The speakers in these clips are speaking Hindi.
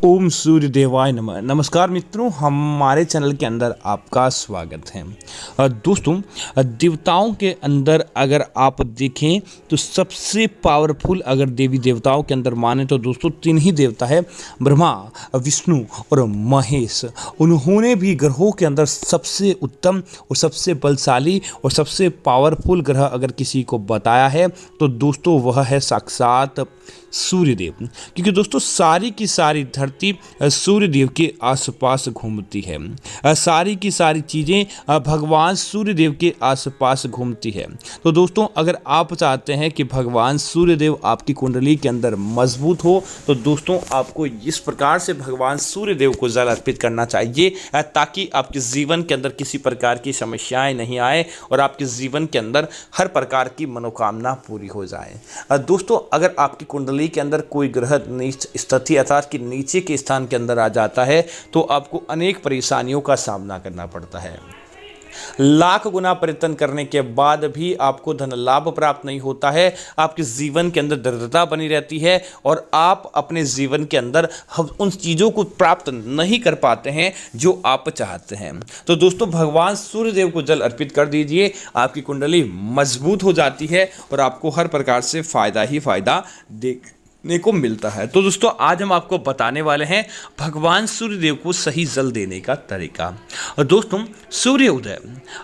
ओम सूर्य देवाय नमः। नमस्कार मित्रों, हमारे चैनल के अंदर आपका स्वागत है। दोस्तों, देवताओं के अंदर अगर आप देखें तो सबसे पावरफुल अगर देवी देवताओं के अंदर माने तो दोस्तों तीन ही देवता है, ब्रह्मा, विष्णु और महेश। उन्होंने भी ग्रहों के अंदर सबसे उत्तम और सबसे बलशाली और सबसे पावरफुल ग्रह अगर किसी को बताया है तो दोस्तों वह है साक्षात सूर्यदेव। क्योंकि दोस्तों सारी की सारी धरती सूर्यदेव के आसपास घूमती है, सारी की सारी चीज़ें भगवान सूर्यदेव के आसपास घूमती है। तो दोस्तों अगर आप चाहते हैं कि भगवान सूर्यदेव आपकी कुंडली के अंदर मजबूत हो तो दोस्तों आपको इस प्रकार से भगवान सूर्यदेव को जल अर्पित करना चाहिए ताकि आपके जीवन के अंदर किसी प्रकार की समस्याएं नहीं आए और आपके जीवन के अंदर हर प्रकार की मनोकामना पूरी हो जाए। दोस्तों अगर आपकी कुंडली के अंदर कोई ग्रह नीच स्थिति अर्थात कि नीचे के स्थान के अंदर आ जाता है तो आपको अनेक परेशानियों का सामना करना पड़ता है। लाख गुना प्रयत्न करने के बाद भी आपको धन लाभ प्राप्त नहीं होता है, आपके जीवन के अंदर दरिद्रता बनी रहती है और आप अपने जीवन के अंदर उन चीज़ों को प्राप्त नहीं कर पाते हैं जो आप चाहते हैं। तो दोस्तों भगवान सूर्यदेव को जल अर्पित कर दीजिए, आपकी कुंडली मजबूत हो जाती है और आपको हर प्रकार से फायदा ही फायदा देखने को मिलता है। तो दोस्तों आज हम आपको बताने वाले हैं भगवान सूर्यदेव को सही जल देने का तरीका। और दोस्तों सूर्य उदय,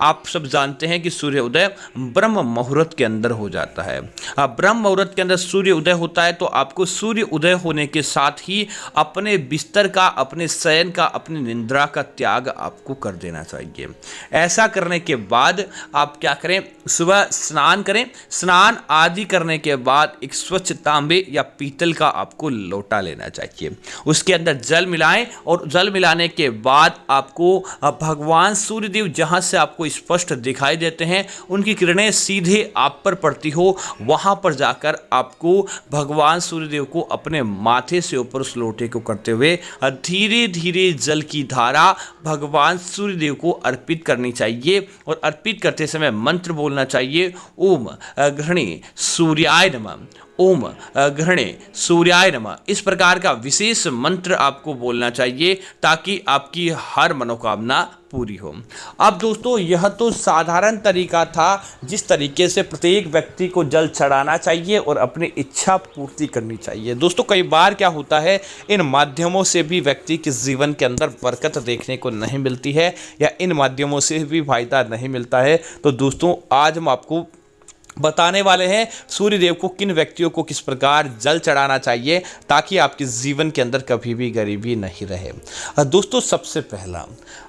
आप सब जानते हैं कि सूर्य उदय ब्रह्म मुहूर्त के अंदर हो जाता है। ब्रह्म मुहूर्त के अंदर सूर्य उदय होता है तो आपको सूर्य उदय होने के साथ ही अपने बिस्तर का, अपने शयन का, अपनी निद्रा का त्याग आपको कर देना चाहिए। ऐसा करने के बाद आप क्या करें, सुबह स्नान करें। स्नान आदि करने के बाद एक स्वच्छ तांबे या पीतल का आपको लोटा लेना चाहिए, उसके अंदर जल मिलाएं और जल मिलाने के बाद आपको भगवान सूर्यदेव जहां से आपको स्पष्ट दिखाई देते हैं उनकी किरणें सीधे आप पर पड़ती हो, वहां पर जाकर आपको भगवान सूर्यदेव को अपने माथे से ऊपर उस लोटे को करते हुए धीरे धीरे जल की धारा भगवान सूर्यदेव को अर्पित करनी चाहिए। और अर्पित करते समय मंत्र बोलना चाहिए, ओम घृणे सूर्याय नमः, ओम घृणे सूर्याय नमः। इस प्रकार का विशेष मंत्र आपको बोलना चाहिए ताकि आपकी हर मनोकामना पूरी हो। अब दोस्तों यह तो साधारण तरीका था जिस तरीके से प्रत्येक व्यक्ति को जल चढ़ाना चाहिए और अपनी इच्छा पूर्ति करनी चाहिए। दोस्तों कई बार क्या होता है, इन माध्यमों से भी व्यक्ति के जीवन के अंदर बरकत देखने को नहीं मिलती है या इन माध्यमों से भी फायदा नहीं मिलता है। तो दोस्तों आज हम आपको बताने वाले हैं सूर्यदेव को किन व्यक्तियों को किस प्रकार जल चढ़ाना चाहिए ताकि आपके जीवन के अंदर कभी भी गरीबी नहीं रहे। दोस्तों सबसे पहला,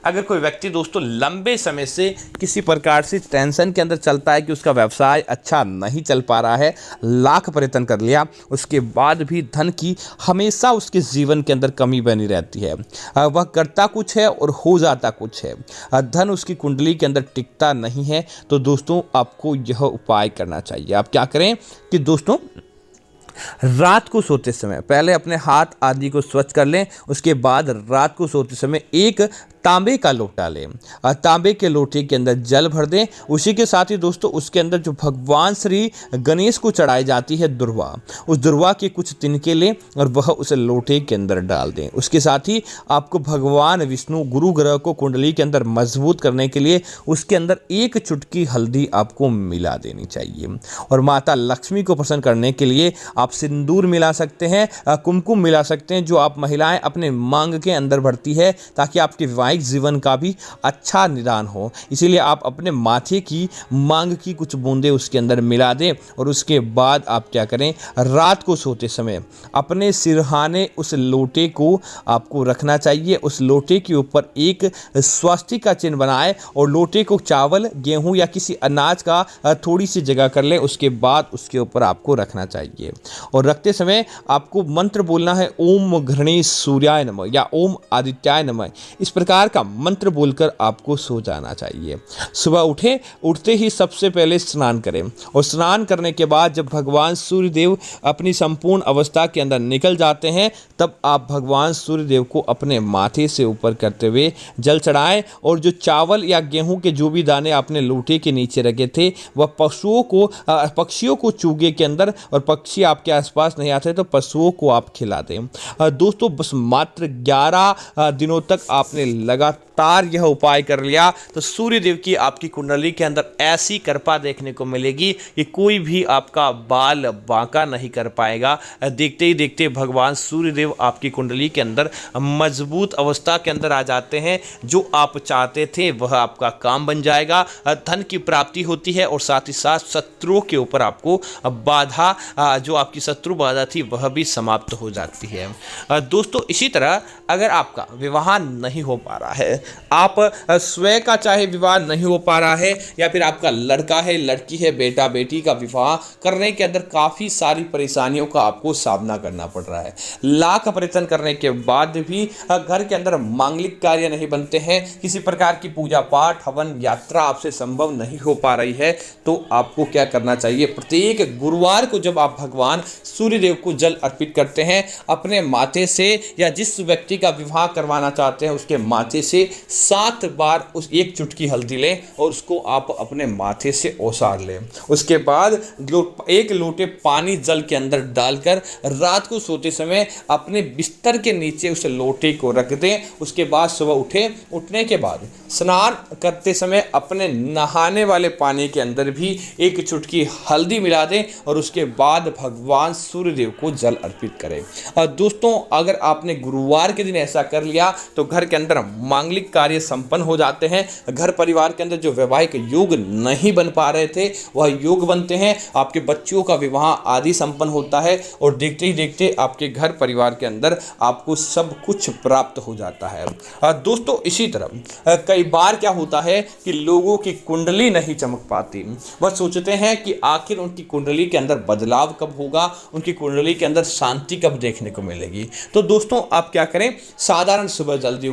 अगर कोई व्यक्ति दोस्तों लंबे समय से किसी प्रकार से टेंशन के अंदर चलता है कि उसका व्यवसाय अच्छा नहीं चल पा रहा है, लाख प्रयत्न कर लिया उसके बाद भी धन की हमेशा उसके जीवन के अंदर कमी बनी रहती है, वह करता कुछ है और हो जाता कुछ है, धन उसकी कुंडली के अंदर टिकता नहीं है, तो दोस्तों आपको यह उपाय करना चाहिए। आप क्या करें कि दोस्तों रात को सोते समय पहले अपने हाथ आदि को स्वच्छ कर लें, उसके बाद रात को सोते समय एक तांबे का लोटा लें, तांबे के लोटे के अंदर जल भर दें। उसी के साथ ही दोस्तों उसके अंदर जो भगवान श्री गणेश को चढ़ाई जाती है दुर्वा, उस दुर्वा के कुछ तिनके लें और वह उस लोटे के अंदर डाल दें। उसके साथ ही आपको भगवान विष्णु गुरु ग्रह को कुंडली के अंदर मजबूत करने के लिए उसके अंदर एक चुटकी हल्दी आपको मिला देनी चाहिए। और माता लक्ष्मी को प्रसन्न करने के लिए आप सिंदूर मिला सकते हैं, कुमकुम मिला सकते हैं जो आप महिलाएं अपने मांग के अंदर भरती है ताकि आपके जीवन का भी अच्छा निदान हो। इसीलिए आप अपने माथे की मांग की कुछ बूंदे उसके अंदर मिला दें और उसके बाद आप क्या करें, रात को सोते समय अपने सिरहाने उस लोटे को आपको रखना चाहिए। उस लोटे के ऊपर एक स्वास्तिक का चिन्ह बनाए और लोटे को चावल, गेहूं या किसी अनाज का थोड़ी सी जगह कर लें, उसके बाद उसके ऊपर आपको रखना चाहिए। और रखते समय आपको मंत्र बोलना है, ओम घृणे सूर्याय नमः या ओम आदित्याय नमः। इस प्रकार प्रकार का मंत्र बोलकर आपको सो जाना चाहिए। सुबह उठते ही सबसे पहले स्नान करें और स्नान करने के बाद जब भगवान सूर्यदेव अपनी संपूर्ण अवस्था के अंदर निकल जाते हैं तब आप भगवान सूर्यदेव को अपने माथे से ऊपर करते हुए जल चढ़ाएं और जो चावल या गेहूं के जो भी दाने आपने लोटे के नीचे रखे थे वह पक्षियों को चूगे के अंदर, और पक्षी आपके आसपास नहीं आते तो पशुओं को आप खिला दें। दोस्तों बस मात्र 11 दिनों तक आपने लगातार यह उपाय कर लिया तो सूर्यदेव की आपकी कुंडली के अंदर ऐसी कृपा देखने को मिलेगी कि कोई भी आपका बाल बांका नहीं कर पाएगा। देखते ही देखते भगवान सूर्यदेव आपकी कुंडली के अंदर मजबूत अवस्था के अंदर आ जाते हैं। जो आप चाहते थे वह आपका काम बन जाएगा, धन की प्राप्ति होती है और साथ ही साथ शत्रुओं के ऊपर आपको बाधा, जो आपकी शत्रु बाधा थी वह भी समाप्त हो जाती है। दोस्तों इसी तरह अगर आपका विवाह नहीं हो पा रहा है, आप स्वयं का चाहे विवाह नहीं हो पा रहा है या फिर आपका लड़का है लड़की है बेटा बेटी का विवाह करने के अंदर काफ़ी सारी परेशानियों का आपको सामना करना पड़ रहा है, लाख प्रयत्न करने के बाद भी घर के अंदर मांगलिक कार्य नहीं बनते हैं, किसी प्रकार की पूजा पाठ हवन यात्रा आपसे संभव नहीं हो पा रही है, तो आपको क्या करना चाहिए? प्रत्येक गुरुवार को जब आप भगवान सूर्यदेव को जल अर्पित करते हैं अपने माथे से या जिस व्यक्ति का विवाह करवाना चाहते हैं उसके माथे से 7 बार उस एक चुटकी हल्दी लें और उसको आप अपने माथे से ओसार लें। उसके बाद एक लोटे पानी जल के अंदर डालकर रात को सोते समय अपने बिस्तर के नीचे उस लोटे को रख दें। उसके बाद सुबह उठने के बाद स्नान करते समय अपने नहाने वाले पानी के अंदर भी एक चुटकी हल्दी मिला दें और उसके बाद भगवान सूर्यदेव को जल अर्पित करें। और दोस्तों अगर आपने गुरुवार के दिन ऐसा कर लिया तो घर के अंदर मांगलिक कार्य संपन्न हो जाते हैं। घर परिवार के अंदर जो वैवाहिक योग नहीं बन पा रहे थे वह योग बनते हैं, आपके बच्चों का विवाह आदि संपन्न होता है और देखते ही देखते आपके घर परिवार के अंदर आपको सब कुछ प्राप्त हो जाता है। दोस्तों इसी तरह कई बार क्या होता है कि लोगों की कुंडली नहीं चमक पाती, वह सोचते हैं कि आखिर उनकी कुंडली के अंदर बदलाव कब होगा, उनकी कुंडली के अंदर शांति कब देखने को मिलेगी। तो दोस्तों आप क्या करें, साधारण सुबह जल्दी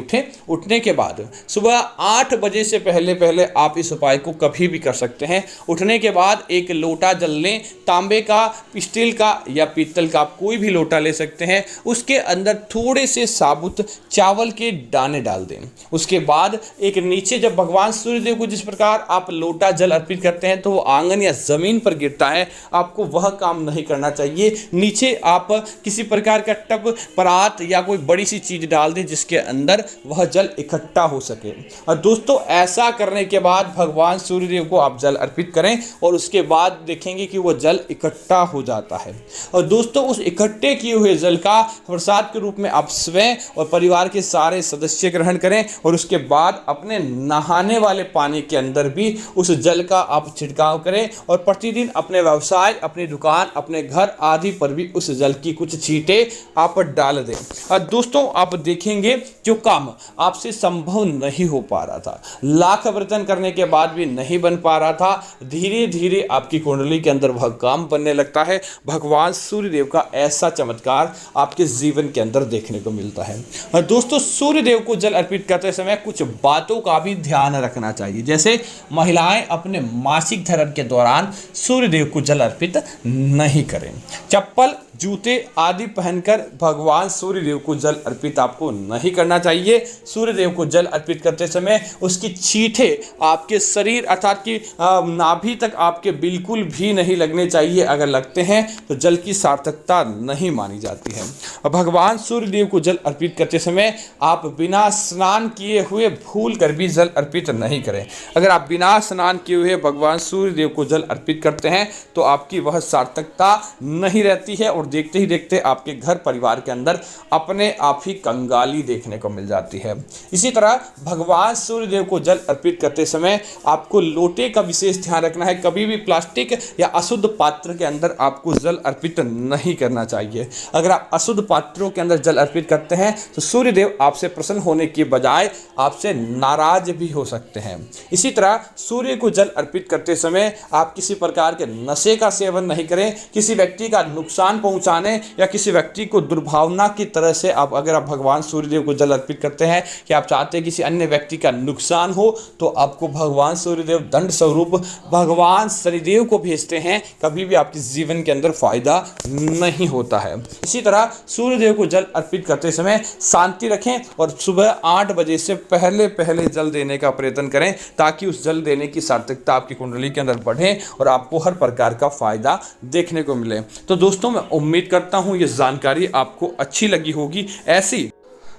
उठने के बाद सुबह 8 बजे से पहले आप इस उपाय को कभी भी कर सकते हैं। उठने के बाद एक लोटा जल लें, तांबे का, स्टील का या पीतल का, आप कोई भी लोटा ले सकते हैं। उसके अंदर थोड़े से साबुत चावल के दाने डाल दें। उसके बाद एक नीचे जब भगवान सूर्यदेव को जिस प्रकार आप लोटा जल अर्पित करते हैं तो वो आंगन या जमीन पर गिरता है, आपको वह काम नहीं करना चाहिए। नीचे आप किसी प्रकार का टब, परात या कोई बड़ी सी चीज डाल दें जिसके अंदर वह जल इकट्ठा हो सके। और दोस्तों ऐसा करने के बाद भगवान सूर्यदेव को आप जल अर्पित करें और उसके बाद देखेंगे कि वह जल इकट्ठा हो जाता है। और दोस्तों उस इकट्ठे किए हुए जल का प्रसाद के रूप में आप स्वयं और परिवार के सारे सदस्य ग्रहण करें और उसके बाद अपने नहाने वाले पानी के अंदर भी उस जल का आप छिड़काव करें और प्रतिदिन अपने व्यवसाय, अपनी दुकान, अपने घर आदि पर भी उस जल की कुछ छींटे आप डाल दें। और दोस्तों आप देखेंगे जो काम आपसे संभव नहीं हो पा रहा था, लाख व्रतन करने के बाद भी नहीं बन पा रहा था, धीरे धीरे आपकी कुंडली के अंदर वह काम बनने लगता है। भगवान सूर्यदेव का ऐसा चमत्कार आपके जीवन के अंदर देखने को मिलता है। और दोस्तों सूर्यदेव को जल अर्पित करते समय कुछ बातों का भी ध्यान रखना चाहिए, जैसे महिलाएं अपने मासिक धर्म के दौरान सूर्यदेव को जल अर्पित नहीं करें। चप्पल, जूते आदि पहनकर भगवान सूर्यदेव को जल अर्पित आपको नहीं करना चाहिए। सूर्यदेव को जल अर्पित करते समय उसकी छींटे आपके शरीर अर्थात कि नाभि तक आपके बिल्कुल भी नहीं लगने चाहिए। अगर लगते हैं तो जल की सार्थकता नहीं मानी जाती है। और भगवान सूर्यदेव को जल अर्पित करते समय आप बिना स्नान किए हुए भूल कर भी जल अर्पित नहीं करें। अगर आप बिना स्नान किए हुए भगवान सूर्यदेव को जल अर्पित करते हैं तो आपकी वह सार्थकता नहीं रहती है और देखते ही देखते आपके घर परिवार के अंदर अपने आप ही कंगाली देखने को मिल जाती है। इसी तरह भगवान सूर्यदेव को जल अर्पित करते समय आपको लोटे का विशेष ध्यान रखना है। कभी भी प्लास्टिक या अशुद्ध पात्र के अंदर आपको जल अर्पित नहीं करना चाहिए। अगर आप अशुद्ध पात्रों के अंदर जल अर्पित करते हैं तो सूर्यदेव आपसे प्रसन्न होने की बजाय आपसे नाराज भी हो सकते हैं। इसी तरह सूर्य को जल अर्पित करते समय आप किसी प्रकार के नशे का सेवन नहीं करें। किसी व्यक्ति का नुकसान पहुंचाने या किसी व्यक्ति को दुर्भावना की तरह से अगर आप भगवान सूर्यदेव को जल अर्पित करते हैं कि आप चाहते चाहते हैं किसी अन्य व्यक्ति का नुकसान हो तो आपको भगवान सूर्यदेव दंड स्वरूप भगवान शनिदेव को भेजते हैं, कभी भी आपके जीवन के अंदर फायदा नहीं होता है। इसी तरह सूर्यदेव को जल अर्पित करते समय शांति रखें और सुबह 8 बजे से पहले पहले जल देने का प्रयत्न करें, ताकि उस जल देने की सार्थकता आपकी कुंडली के अंदर बढ़े और आपको हर प्रकार का फायदा देखने को मिले। तो दोस्तों, मैं उम्मीद करता हूं ये जानकारी आपको अच्छी लगी होगी। ऐसी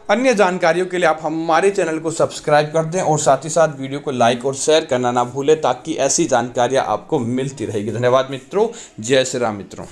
अन्य जानकारियों के लिए आप हमारे चैनल को सब्सक्राइब कर दें और साथ ही साथ वीडियो को लाइक और शेयर करना ना भूलें, ताकि ऐसी जानकारियां आपको मिलती रहेगी। धन्यवाद मित्रों। जय श्री राम मित्रों।